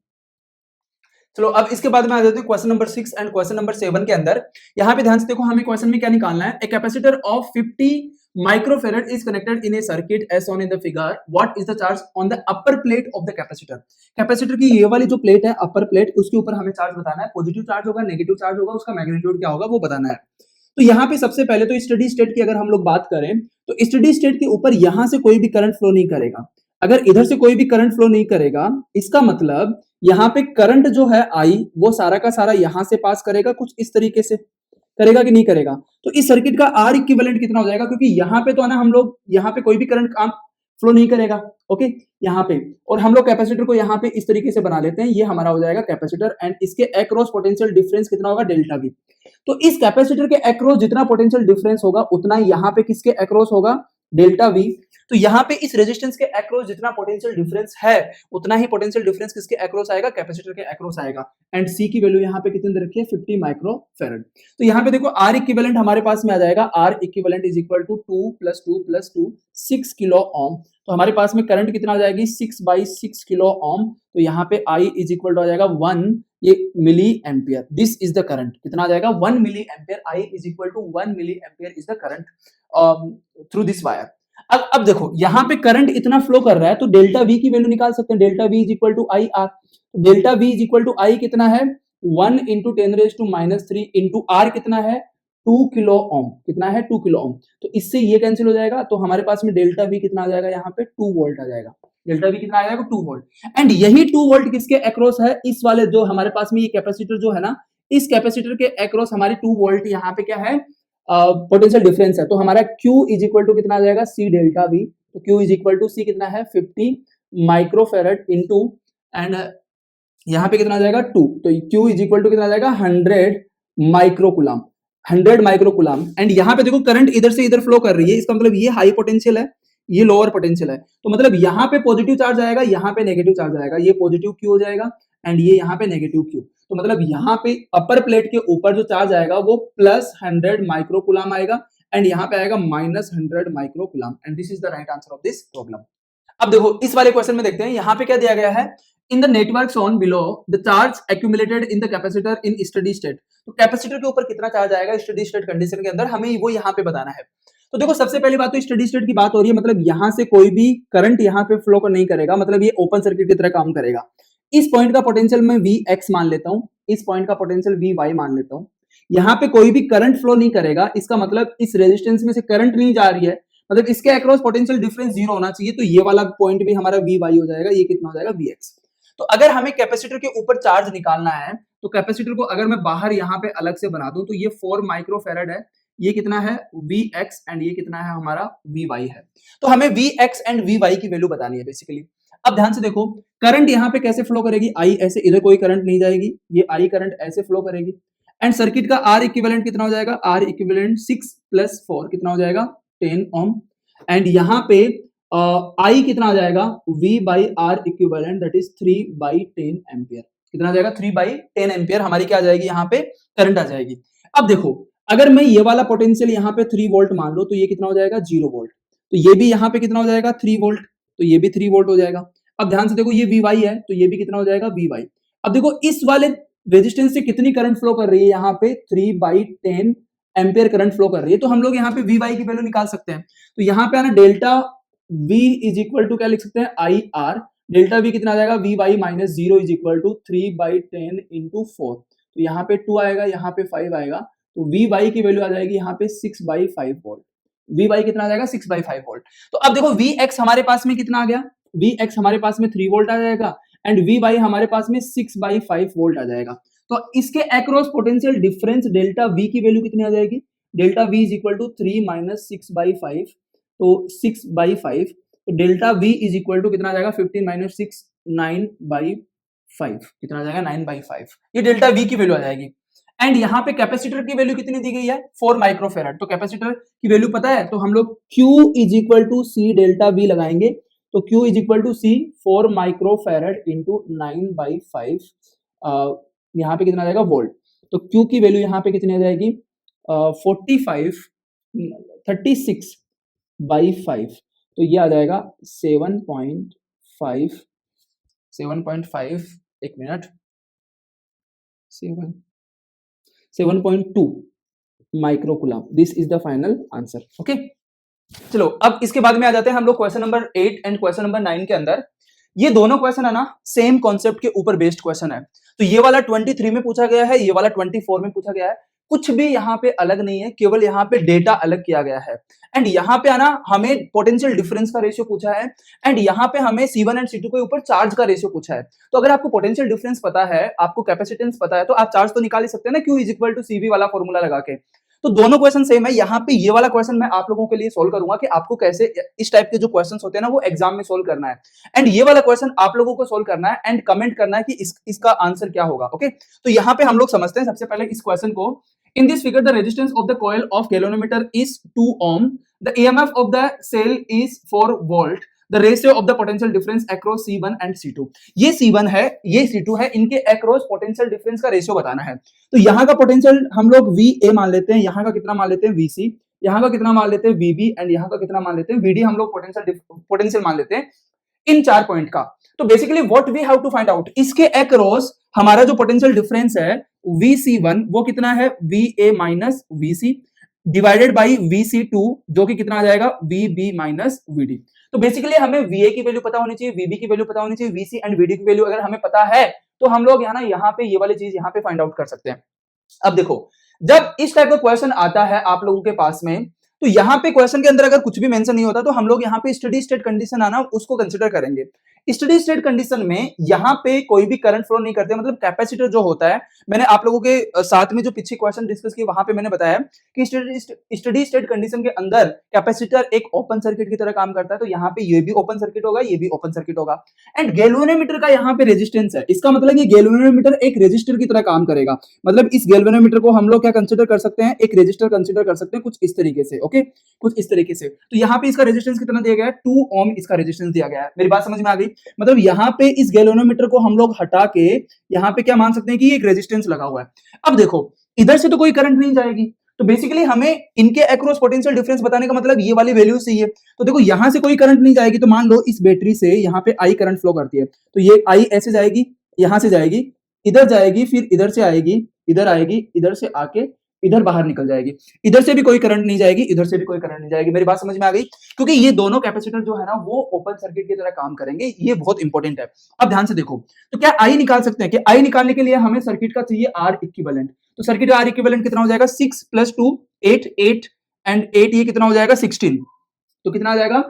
चलो अब इसके बाद में आ जाते हैं question number 6 and question number 7 के अंदर। यहाँ पे ध्यान से देखो, हमें क्वेश्चन में क्या निकालना है, a capacitor of 50 microfarad is connected in a circuit as shown in the figure, what is the charge on the upper plate of the capacitor. Capacitor की ये वाली जो प्लेट है, अपर प्लेट, उसके ऊपर हमें चार्ज बताना है, पॉजिटिव चार्ज होगा, नेगेटिव चार्ज होगा, उसका मैग्नीट्यूड क्या होगा वो बताना है। तो यहाँ पे सबसे पहले तो स्टडी स्टेट की अगर हम लोग बात करें, तो स्टडी स्टेट के ऊपर यहाँ से कोई भी करंट फ्लो नहीं करेगा। अगर इधर से कोई भी करंट फ्लो नहीं करेगा, इसका मतलब यहाँ पे करंट जो है आई, वो सारा का सारा यहां से पास करेगा, कुछ इस तरीके से करेगा कि नहीं करेगा। तो इस सर्किट का आर इक्विवेलेंट कितना हो जाएगा, क्योंकि यहाँ पे तो है ना, हम लोग यहाँ पे कोई भी करंट काम फ्लो नहीं करेगा, ओके, यहाँ पे, और हम लोग कैपेसिटर को यहाँ पे इस तरीके से बना लेते हैं, ये हमारा हो जाएगा कैपेसिटर। एंड इसके अक्रॉस पोटेंशियल डिफरेंस कितना होगा, डेल्टा वी। तो इस कैपेसिटर के अक्रॉस जितना पोटेंशियल डिफरेंस होगा उतना यहाँ पे किसके अक्रॉस होगा, डेल्टा वी। तो यहाँ पे इस रेजिस्टेंस के अक्रॉस जितना पोटेंशियल डिफरेंस है उतना ही पोटेंशियल डिफरेंस किसके अक्रॉस आएगा, कैपेसिटर के अक्रॉस आएगा। एंड सी की वैल्यू यहाँ पे कितनी दे रखी है, 50 माइक्रोफेरेड। तो यहाँ पे देखो आर इक्विवेलेंट हमारे पास में आ जाएगा, R equivalent is equal to 2 plus 2 plus 2 6 kilo ohm. तो हमारे पास में करंट कितना आ जाएगी, 6/6 किलो ओम। तो यहाँ पे आई इज इक्वल टू आ जाएगा 1 ये milli ampere, this is the current, कितना आ जाएगा 1 milli ampere, I is equal to 1 milli ampere is the current through this wire. अब देखो यहाँ पे करंट इतना फ्लो कर रहा है तो डेल्टा वी की वैल्यू निकाल सकते हैं, delta V is equal to I R, delta V is equal to I कितना है 1 इंटू 10⁻³ इंटू आर कितना है 2 किलो ओम, कितना है 2 किलो ओम, तो इससे ये कैंसिल हो जाएगा, तो हमारे पास में डेल्टा वी कितना आ जाएगा यहाँ पे 2 वोल्ट आ जाएगा, डेल्टा वी कितना आ जाएगा 2 वोल्ट। एंड यही 2 वोल्ट किसके अक्रॉस है, इस वाले जो हमारे पास में ये कैपेसिटर जो है ना, इस कैपेसिटर के अक्रॉस हमारी 2 वोल्ट यहाँ पे क्या है पोटेंशियल डिफरेंस है, तो हमारा Q इज इक्वल टू कितना आ जाएगा C डेल्टा V, तो Q is equal to C कितना है 50 माइक्रोफेरेड इनटू एंड यहाँ पे कितना आ जाएगा 2, तो Q इज इक्वल टू कितना आ जाएगा 100 माइक्रोकुलम, 100 माइक्रोकुलम। एंड यहाँ पे देखो करंट इधर से इधर फ्लो कर रही है, इसका मतलब ये हाई पोटेंशियल है, ये लोअर पोटेंशियल है, तो मतलब यहाँ पे पॉजिटिव चार्ज आएगा, यहाँ पे नेगेटिव चार्ज आएगा, ये पॉजिटिव Q हो जाएगा एंड ये यहाँ पे नेगेटिव Q, तो मतलब यहाँ पे अपर प्लेट के ऊपर जो चार्ज आएगा वो +100 माइक्रोकुलम आएगा एंड यहाँ पे आएगा -100 microcoulomb, and this is the right answer of this problem. अब देखो इस वाले क्वेश्चन में देखते हैं, यहाँ पे क्या दिया गया है, in the network shown below the charge accumulated in the capacitor in steady state, तो कैपेसिटर के ऊपर कितना चार्ज आएगा स्टडी स्टेट कंडीशन के अंदर, हमें वो यहाँ पे बताना है। तो देखो सबसे पहली बात तो स्टडी स्टेट की बात हो रही है, मतलब यहाँ से कोई भी करंट यहाँ पे फ्लो नहीं करेगा, मतलब ये ओपन सर्किट की तरह काम करेगा। इस पॉइंट का पोटेंशियल मैं Vx मान लेता हूँ, इस पॉइंट का पोटेंशियल Vy मान लेता हूँ, यहाँ पे कोई भी करंट फ्लो नहीं करेगा, इसका मतलब इस रेजिस्टेंस में से करंट नहीं जा रही है, मतलब इसके अक्रॉस पोटेंशियल डिफरेंस 0 होना चाहिए, तो ये वाला पॉइंट भी हमारा Vy हो जाएगा, ये कितना हो जाएगा Vx। तो अगर हमें कैपेसिटर के ऊपर चार्ज निकालना है, तो कैपेसिटर को अगर मैं बाहर यहाँ पे अलग से बना दूं, तो ये 4 माइक्रोफेरेड है, ये कितना है Vx एंड ये कितना है हमारा Vy है, तो हमें Vx एंड Vy की वैल्यू बतानी है बेसिकली। अब ध्यान से देखो करंट यहाँ पे कैसे फ्लो करेगी, आई ऐसे, इधर कोई करंट नहीं जाएगी, ये आई करंट ऐसे फ्लो करेगी, एंड सर्किट का आर इक्विवेलेंट कितना हो जाएगा, आर इक्विवेलेंट 6 + 4 कितना हो जाएगा 10 ओम, एंड यहाँ पे आई कितना आ जाएगा V/R equivalent that is 3/10 ampere, कितना आ जाएगा 3/10 एम्पियर हमारी क्या आ जाएगी यहाँ पे करंट आ जाएगी। अब देखो अगर मैं ये वाला पोटेंशियल यहाँ पे 3 वोल्ट मान लो, तो ये कितना हो जाएगा 0 वोल्ट, तो ये भी यहाँ पे कितना हो जाएगा 3 वोल्ट, तो ये भी 3 वोल्ट हो जाएगा। अब ध्यान से देखो ये Vy है, तो ये भी कितना हो जाएगा Vy। अब देखो इस वाले रेजिस्टेंस से कितनी करंट फ्लो कर रही है, यहाँ पे 3/10 एम्पियर करंट फ्लो कर रही है, तो हम लोग यहाँ पे Vy की वैल्यू निकाल सकते हैं। तो यहाँ पे आना delta V is equal to क्या लिख सकते हैं IR, डेल्टा V कितना आ जाएगा Vy - 0 is equal to 3/10 into 4, तो यहाँ पे 2 आएगा, यहाँ पे 5 आएगा, तो Vy की वैल्यू आ जाएगी यहाँ पे 6/5 वोल्ट। Vy कितना आ जाएगा 6/5 वोल्ट। तो अब देखो Vx हमारे पास में कितना आ गया, Vx हमारे पास में 3 वोल्ट आ जाएगा एंड Vy हमारे पास में 6/5 वोल्ट आ जाएगा। तो इसके across potential difference delta V की वैल्यू कितनी आ जाएगी, delta V is equal to 3 - 6/5, तो 6/5, तो डेल्टा V इज इक्वल टू कितना आ जाएगा 15 - 6 9/5, कितना आ जाएगा 9/5, ये डेल्टा V की वैल्यू आ जाएगी। एंड यहाँ पे कैपेसिटर की वैल्यू कितनी दी गई है 4 माइक्रोफेरेड, तो कैपेसिटर की वैल्यू पता है, तो हम लोग Q is equal to C delta V लगाएंगे, तो Q is equal to C 4 microfarad into 9/5, यहाँ पे कितना आ जाएगा वोल्ट, तो Q की वैल्यू यहाँ पे कितनी आ जाएगी 36/5, तो ये आ जाएगा 7.5, एक minute 7.2 microcoulomb, this is the final answer. Okay चलो अब इसके बाद में आ जाते हैं हम लोग question number 8 and question number 9 के अंदर। ये दोनों क्वेश्चन है ना सेम कॉन्सेप्ट के ऊपर बेस्ड क्वेश्चन है, तो ये वाला 23 में पूछा गया है, ये वाला 24 में पूछा गया है, कुछ भी यहाँ पे अलग नहीं है, केवल यहाँ पे डेटा अलग किया गया है। एंड यहाँ पे आना हमें पोटेंशियल डिफरेंस का रेशियो पूछा है एंड यहाँ पे हमें C1 एंड C2 के ऊपर चार्ज का रेशियो पूछा है। तो अगर आपको पोटेंशियल डिफरेंस पता है, आपको कैपेसिटेंस पता है, तो आप चार्ज तो निकाल ही सकते हैं ना, Q is equal to CV वाला फॉर्मूला लगा के। तो दोनों क्वेश्चन सेम है। यहाँ पे ये वाला क्वेश्चन मैं आप लोगों के लिए सोल्व करूंगा कि आपको कैसे इस टाइप के जो क्वेश्चंस होते हैं ना वो एग्जाम में सोल्व करना है, एंड ये वाला क्वेश्चन आप लोगों को सोल्व करना है एंड कमेंट करना है कि इसका आंसर क्या होगा। ओके तो यहाँ पे हम लोग समझते हैं सबसे पहले इस क्वेश्चन को। In this figure the resistance of the coil of galvanometer is 2 ohm, the EMF of the cell is 4 volt, the ratio of the potential difference across C1 and C2। ये C1 है, ये C2 है, इनके across potential difference का ratio बताना है। तो यहाँ का पोटेंशियल हम लोग VA मान लेते हैं, यहाँ का कितना मान लेते हैं VC, यहाँ का कितना मान लेते हैं VB एंड यहाँ का कितना मान लेते हैं VD, हम लोग पोटेंशियल मान लेते हैं। इन 4 पॉइंट का। तो basically what we have to find out, इसके अक्रॉस हमारा जो पोटेंशियल डिफरेंस है VC1 वो कितना है, VA minus VC divided by VC2 जो कि कितना आ जाएगा, VB माइनस VD। तो बेसिकली हमें VA की वैल्यू पता होनी चाहिए, VB की वैल्यू पता होनी चाहिए, VC एंड VD की वैल्यू अगर हमें पता है तो हम लोग यहाँ पे ये वाली चीज यहाँ पे फाइंड आउट कर सकते हैं। अब देखो, जब इस टाइप का क्वेश्चन आता है आप लोगों के पास में, तो यहाँ पे क्वेश्चन के अंदर अगर कुछ भी मेंशन नहीं होता तो हम लोग यहाँ पे स्टडी स्टेट कंडीशन आना उसको कंसीडर करेंगे। स्टडी स्टेट कंडीशन में यहाँ पे कोई भी करंट फ्लो नहीं करते, मतलब कैपेसिटर जो होता है, मैंने आप लोगों के साथ में जो पीछे क्वेश्चन डिस्कस किए वहां पे मैंने बताया कि स्टडी स्टेट कंडीशन के अंदर कैपेसिटर एक ओपन सर्किट की तरह काम करता है। तो यहाँ पे ये भी ओपन सर्किट होगा, ये भी ओपन सर्किट होगा। एंड गैल्वेनोमीटर का यहाँ पे रेजिस्टेंस है, इसका मतलब ये गैल्वेनोमीटर एक रेजिस्टर की तरह काम करेगा। मतलब इस गैल्वेनोमीटर को हम लोग क्या कंसीडर कर सकते हैं, एक रेजिस्टर कंसीडर कर सकते हैं, कुछ इस तरीके से। ओके, कुछ इस तरीके से। तो यहाँ पे इसका रेजिस्टेंस कितना दिया गया है, 2 ओम इसका रेजिस्टेंस दिया गया है। मेरी बात समझ में आ गई? मतलब यहाँ पे इस गैल्वेनोमीटर को हम लोग हटा के यहाँ पे क्या मान सकते हैं कि एक रेजिस्टेंस लगा हुआ है। अब देखो, इधर से तो कोई करंट नहीं जाएगी, तो बेसिकली हमें इनके अक्रॉस पोटेंशियल डिफरेंस बताने का मतलब ये वाली वैल्यू चाहिए। तो देखो, यहां से कोई करंट नहीं जाएगी, तो मान लो इस बैटरी से यहाँ पे आई करंट फ्लो करती है, तो ये आई ऐसे जाएगी, यहां से जाएगी, इधर जाएगी, फिर इधर से आएगी, इधर आएगी, इधर से आके इधर बाहर निकल जाएगी। इधर से भी कोई करंट नहीं जाएगी, इधर से भी कोई करंट नहीं जाएगी। मेरी बात समझ में आ गई? क्योंकि ये दोनों कैपेसिटर जो है ना वो ओपन सर्किट की तरह काम करेंगे, ये बहुत इंपॉर्टेंट है। अब ध्यान से देखो, तो क्या आई निकाल सकते हैं? कि आई निकालने के लिए हमें सर्किट का चाहिए आर इक्विवेलेंट। तो सर्किट का आर इक्विवेलेंट कितना हो जाएगा, 6 + 2 8 8 एंड 8 ये कितना हो जाएगा, 16। तो कितना आ जाएगा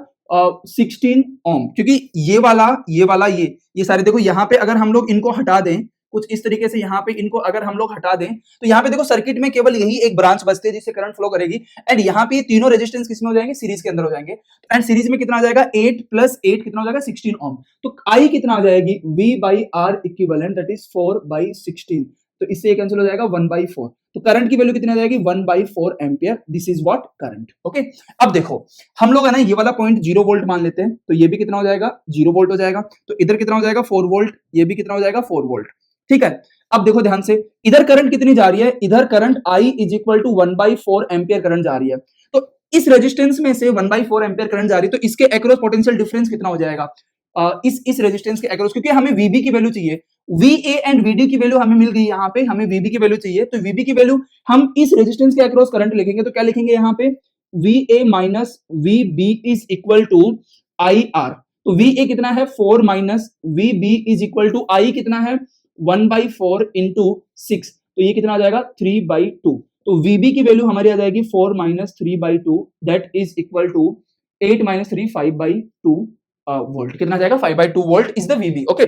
16 ओम। क्योंकि ये वाला ये सारे देखो, यहाँ पे अगर हम लोग इनको हटा दें कुछ इस तरीके से, यहाँ पे इनको अगर हम लोग हटा दें तो यहाँ पे देखो सर्किट में केवल यही एक ब्रांच बचती है जिससे करंट फ्लो करेगी। एंड यहाँ पे ये तीनों रेजिस्टेंस किसमें हो जाएंगे, सीरीज के अंदर हो जाएंगे। एंड सीरीज में कितना आ जाएगा, 8 + 8 कितना हो जाएगा, 16 ओम। तो आई कितना आ जाएगी, V/R इक्विवेलेंट दैट इज 4/16। तो इससे ये कैंसिल हो जाएगा 1/4। तो करंट की वैल्यू कितनी आ जाएगी, 1/4 ampere. This is what current. Okay, अब देखो हम लोग है ना ये वाला पॉइंट 0 वोल्ट मान लेते हैं, तो ये भी कितना हो जाएगा, 0 वोल्ट हो जाएगा। तो इधर कितना हो जाएगा, 4 वोल्ट, ये भी कितना हो जाएगा, 4 वोल्ट। ठीक है, अब देखो ध्यान से, इधर करंट कितनी जा रही है, इधर करंट I = 1/4 एम्पियर करंट जा रही है। तो इस रेजिस्टेंस में से 1/4 एम्पियर करंट जा रही है, तो इसके अक्रॉस पोटेंशियल डिफरेंस कितना हो जाएगा इस रेजिस्टेंस के अक्रॉस, क्योंकि हमें VB की वैल्यू चाहिए। VA एंड VD की वैल्यू हमें मिल गई, यहाँ पे हमें VB की वैल्यू चाहिए। तो VB की वैल्यू हम इस रेजिस्टेंस के अक्रॉस करंट लिखेंगे, तो क्या लिखेंगे यहाँ पे, VA minus VB is equal to IR। तो VA कितना है, 4 minus VB is equal to I कितना है, 1/4 इंटू 6। तो ये कितना आ जाएगा, 3/2। तो VB की वैल्यू हमारी आ जाएगी 4 minus 3/2 that is equal to 8 minus 3 5/2 volt. कितना आ जाएगा, 5/2 volt is the VB। Okay,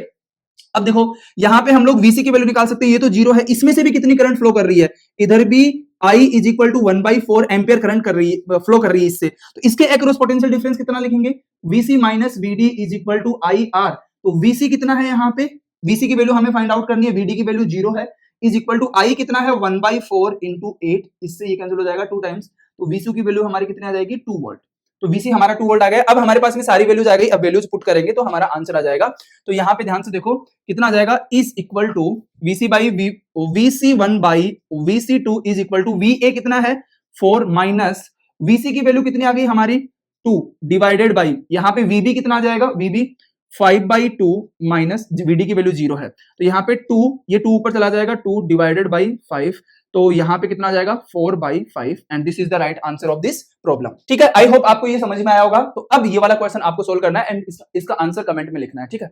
अब देखो यहाँ पे हम लोग VC की वैल्यू निकाल सकते हैं, ये तो 0 है, इसमें से भी कितनी करंट फ्लो कर रही है, इधर भी I = 1/4 एम्पियर करंट कर रही है, फ्लो कर रही है इससे। तो इसके अक्रॉस पोटेंशियल डिफरेंस कितना लिखेंगे, VC minus VD is equal to IR। तो VC कितना है, यहाँ पे VC की वैल्यू हमें फाइंड आउट करनी है, VD की वैल्यू 0 है, इज इक्वल टू I कितना है, 1/4 इंटू 8, इससे ये कैंसिल हो जाएगा 2 टाइम्स। तो VC की वैल्यू हमारी कितनी आ जाएगी, 2 वोल्ट। तो VC हमारा 2 वोल्ट आ गया। अब हमारे पास में सारी वैल्यूज आ गई, अब वैल्यूज पुट करेंगे तो हमारा आंसर आ जाएगा। तो यहाँ पे ध्यान से देखो कितना आ जाएगा, is equal to VC1/VC2 is equal to VA कितना है, 4 माइनस VC की वैल्यू कितनी आ गई हमारी, 2 डिवाइडेड बाई यहाँ पे VB कितना आ जाएगा, VB 5/2 माइनस VD की वैल्यू 0 है। तो यहाँ पे 2, ये 2 ऊपर चला जाएगा, 2 डिवाइडेड बाई 5। तो यहाँ पे कितना आ जाएगा, 4/5 and this is the right answer of this problem. ठीक है, आई होप आपको ये समझ में आया होगा। तो अब ये वाला क्वेश्चन आपको सोल्व करना है एंड इसका आंसर कमेंट में लिखना है। ठीक है,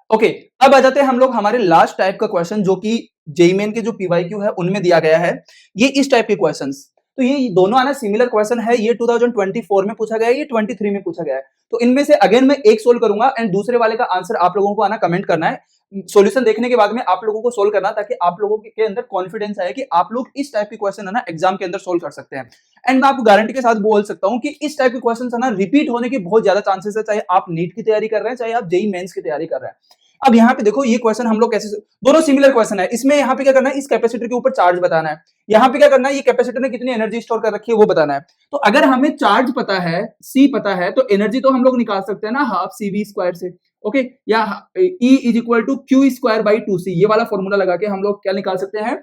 ओके, अब आ जाते हैं हम लोग हमारे लास्ट टाइप का क्वेश्चन, जो कि जेईई मेन के जो PYQ है उनमें दिया गया है। ये इस टाइप के क्वेश्चंस, तो ये दोनों आना सिमिलर क्वेश्चन है। ये 2024 में पूछा गया है, ये 23 में पूछा गया है। तो इनमें से अगेन मैं एक सोल्व करूंगा एंड दूसरे वाले का आंसर आप लोगों को आना कमेंट करना है। सॉल्यूशन देखने के बाद में आप लोगों को सोल्व करना, ताकि आप लोगों के अंदर कॉन्फिडेंस आए कि आप लोग इस टाइप के क्वेश्चन है ना एग्जाम के अंदर सोल्व कर सकते हैं। एंड मैं आपको गारंटी के साथ बोल सकता हूं कि इस टाइप के क्वेश्चन है ना रिपीट होने की बहुत ज्यादा चांसेस है, चाहे आप नीट की तैयारी कर रहे हैं, चाहे आप जेईई मेंस की तैयारी कर रहे हैं। अब यहाँ पे देखो, ये क्वेश्चन हम लोग कैसे, दोनों सिमिलर क्वेश्चन है। इसमें यहाँ पे क्या करना है, इस कैपेसिटर के ऊपर चार्ज बताना है। यहाँ पे क्या करना है, ये कैपेसिटर ने कितनी एनर्जी स्टोर कर रखी है वो बताना है। तो अगर हमें चार्ज पता है, C पता है, तो एनर्जी तो हम लोग निकाल सकते हैं ना हाफ CV² से। ओके, या E = Q²/2C, ये वाला फॉर्मूला लगा के हम लोग क्या निकाल सकते हैं,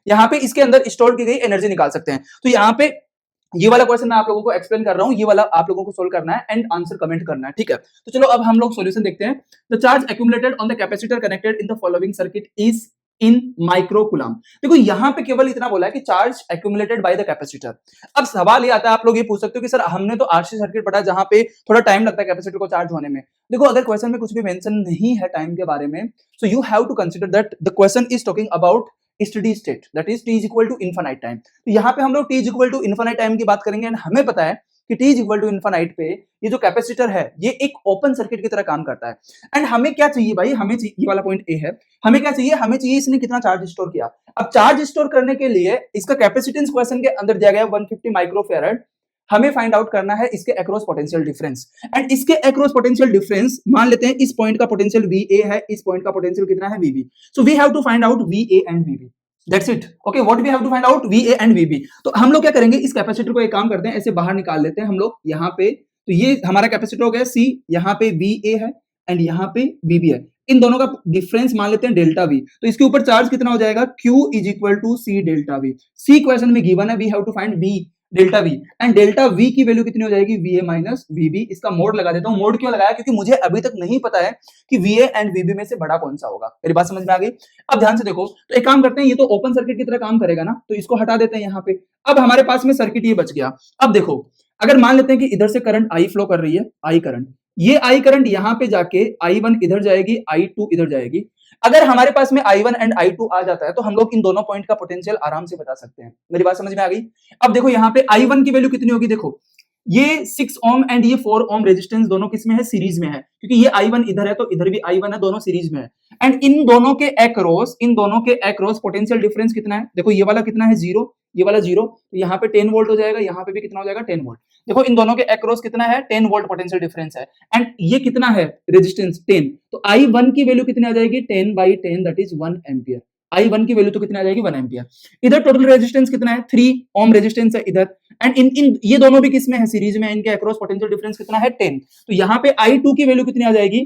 यहाँ पे इसके अंदर स्टोर की गई एनर्जी निकाल सकते हैं। तो यहाँ पे ये वाला क्वेश्चन मैं आप लोगों को एक्सप्लेन कर रहा हूं, ये वाला आप लोगों को सोल्व करना है एंड आंसर कमेंट करना है, ठीक है। तो चलो अब हम लोग सॉल्यूशन देखते हैं। The charge accumulated on the capacitor connected in the following circuit is in microcoulomb. देखो यहां पे केवल इतना बोला है कि charge accumulated by the capacitor. अब सवाल ये आता है, आप लोग ये पूछ सकते हो कि सर हमने तो आरसी सर्किट पढ़ा जहां पे थोड़ा टाइम लगता है कैपेसिटर को चार्ज होने में। देखो अगर क्वेश्चन में कुछ भी मेंशन नहीं है टाइम के बारे में, so you have to consider that the question is talking about steady state, that is T is equal to infinite time. तो यहाँ पे हम लोग T is equal to infinite time की बात करेंगे एंड हमें पता है कि T is equal to infinite पे ये जो कैपेसिटर है ये एक ओपन सर्किट की तरह काम करता है। एंड हमें क्या चाहिए भाई, हमें चाहिए, ये वाला पॉइंट ए है, हमें क्या चाहिए, हमें चाहिए इसने कितना चार्ज स्टोर किया। अब चार्ज स्टोर करने के लिए इसका कैपेसिटेंस क्वेश्चन के अंदर दिया गया 150 माइक्रोफेरेड, हमें फाइंड आउट करना है इसके अक्रॉस पोटेंशियल डिफरेंस। एंड इसके अक्रॉस पोटेंशियल डिफरेंस मान लेते हैं इस पॉइंट का पोटेंशियल VA है, इस पॉइंट का पोटेंशियल कितना है VB। So we have to find out VA and VB, that's it. Okay, what we have to find out VA and VB। तो हम लोग क्या करेंगे, इस कैपेसिटर को एक काम करते हैं, ऐसे बाहर निकाल लेते हैं हम लोग यहाँ पे। तो ये हमारा कैपेसिटर हो गया C, यहाँ पे VA है एंड यहाँ पे VB है। इन दोनों का डिफरेंस मान लेते हैं डेल्टा V। तो इसके ऊपर चार्ज कितना हो जाएगा, Q is equal to C delta V। C question में गिवन है, we have to find V delta V and delta V की वैल्यू कितनी हो जाएगी, VA माइनस VB। इसका मोड लगा देता हूं। मोड क्यों लगाया, क्योंकि मुझे अभी तक नहीं पता है कि VA एंड VB में से बड़ा कौन सा होगा। मेरी बात समझ में आ गई। अब ध्यान से देखो, तो एक काम करते हैं, ये तो ओपन सर्किट की तरह काम करेगा ना, तो इसको हटा देते हैं यहाँ पे। अब हमारे पास में सर्किट ये बच गया। अब देखो, अगर मान लेते हैं कि इधर से करंट I फ्लो कर रही है, I करंट, ये I करंट यहाँ पे जाके I1 इधर जाएगी, I2 इधर जाएगी। अगर हमारे पास में I1 एंड I2 आ जाता है तो हम लोग इन दोनों पॉइंट का पोटेंशियल आराम से बता सकते हैं। मेरी बात समझ में आ गई। अब देखो यहाँ पे I1 की वैल्यू कितनी होगी, देखो ये 6 ओम एंड ये 4 ओम रेजिस्टेंस दोनों किसमें है, सीरीज में है, क्योंकि ये I1 इधर है तो इधर भी I1 है, दोनों सीरीज में है। एंड इन दोनों के अक्रॉस पोटेंशियल डिफरेंस कितना है, देखो ये वाला कितना है 0, ये वाला 0, तो यहाँ पे 10 वोल्ट हो जाएगा, यहाँ पे भी कितना हो जाएगा 10 वोल्ट। देखो इन दोनों के अक्रॉस कितना है, 10 वोल्ट पोटेंशियल डिफरेंस है एंड ये कितना है रेजिस्टेंस 10। तो I1 की वैल्यू कितनी आ जाएगी, 10/10 दैट इज 1 एम्पियर। I1 की वैल्यू तो कितनी आ जाएगी, 1 एम्पियर। इधर टोटल रेजिस्टेंस कितना है, 3 ओम रेजिस्टेंस है इधर एंड इन ये दोनों भी किसमें है, सीरीज में। इनके अक्रॉस पोटेंशियल डिफरेंस कितना है 10। तो यहाँ पे I2 की वैल्यू कितनी आ जाएगी,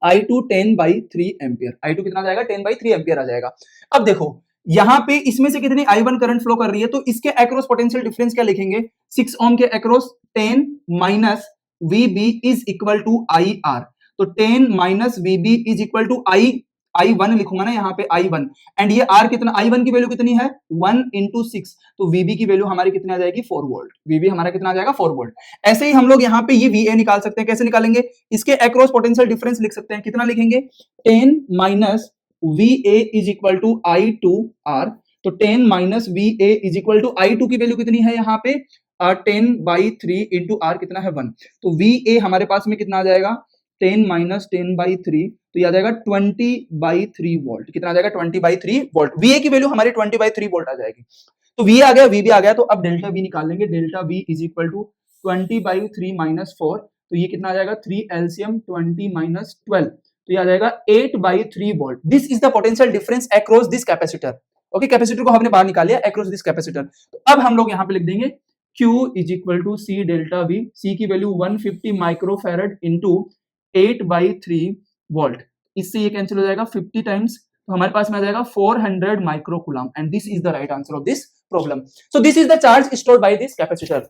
I2 10/3 एम्पियर। I2 कितना आ जाएगा, 10/3 एम्पियर आ जाएगा। अब देखो यहाँ पे इसमें से कितनी I1 करंट फ्लो कर रही है, तो इसके अक्रॉस पोटेंशियल डिफरेंस क्या लिखेंगे, 6 ओम के across 10 minus VB is equal to IR। तो 10 minus VB is equal to I1 लिखूंगा ना यहाँ पे I1 एंड ये R कितना, I1 की वैल्यू कितनी है 1 into 6, तो VB की वैल्यू हमारी कितनी आ जाएगी 4 वोल्ट। VB हमारा कितना आ जाएगा 4 वोल्ट। ऐसे ही हम लोग यहाँ पे ये VA निकाल सकते हैं, कैसे निकालेंगे, इसके अक्रॉस पोटेंशियल डिफरेंस लिख सकते हैं, कितना लिखेंगे 10 minus VA is equal to I2R। तो 10 minus VA is equal to I2 की वैल्यू कितनी है यहाँ पे 10/3 इंटू R कितना है 1। तो VA हमारे पास में कितना आ जाएगा 10 माइनस 10/3, तो ये आ जाएगा 20/3 वोल्ट। कितना आ जाएगा 20/3 वोल्ट। VA की वैल्यू हमारी 20/3 वोल्ट आ जाएगी। तो VA आ गया, VB आ गया, तो अब डेल्टा V निकाल लेंगे। Delta V is equal to 20/3 minus 4, तो ये कितना आ जाएगा 3 LCM 20 माइनस 12, तो ये आ जाएगा 8/3 volt. This is the potential difference across this capacitor. Okay, capacitor को हमने बाहर निकाल लिया, अक्रॉस दिस कैपेसिटर। तो अब हम लोग यहाँ पे लिख देंगे Q is equal to C delta V। C की वैल्यू 150 माइक्रोफेरेड इंटू 8/3 वोल्ट। इससे ये कैंसिल हो जाएगा 50 टाइम्स, तो हमारे पास में आ जाएगा 400 microcoulomb and this is the right answer of this problem. So this is the charge stored by this capacitor.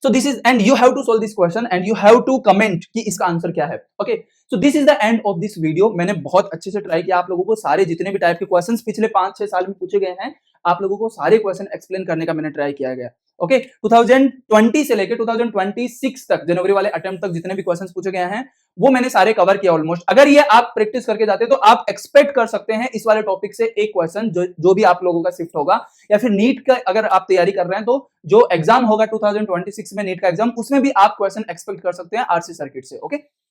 So this is, and you have to solve this question and you have to comment कि इसका answer क्या है। Okay, so this is the end of this video। मैंने बहुत अच्छे से try किया आप लोगों को सारे जितने भी टाइप के क्वेश्चंस पिछले 5-6 साल में पूछे गए हैं, आप लोगों को सारे क्वेश्चन एक्सप्लेन करने का मैंने ट्राई किया गया। ओके, 2020 से लेकर 2026 तक जनवरी वाले अटेम्प्ट तक जितने भी क्वेश्चंस पूछे गए हैं वो मैंने सारे कवर किया ऑलमोस्ट। अगर ये आप प्रैक्टिस करके जाते तो आप एक्सपेक्ट कर सकते हैं इस वाले टॉपिक से एक क्वेश्चन जो भी आप लोगों का शिफ्ट होगा, या फिर नीट का अगर आप तैयारी कर रहे हैं तो जो एग्जाम होगा 2026 में नीट का एग्जाम, उसमें भी आप क्वेश्चन एक्सपेक्ट कर सकते हैं आरसी सर्किट से। ओके।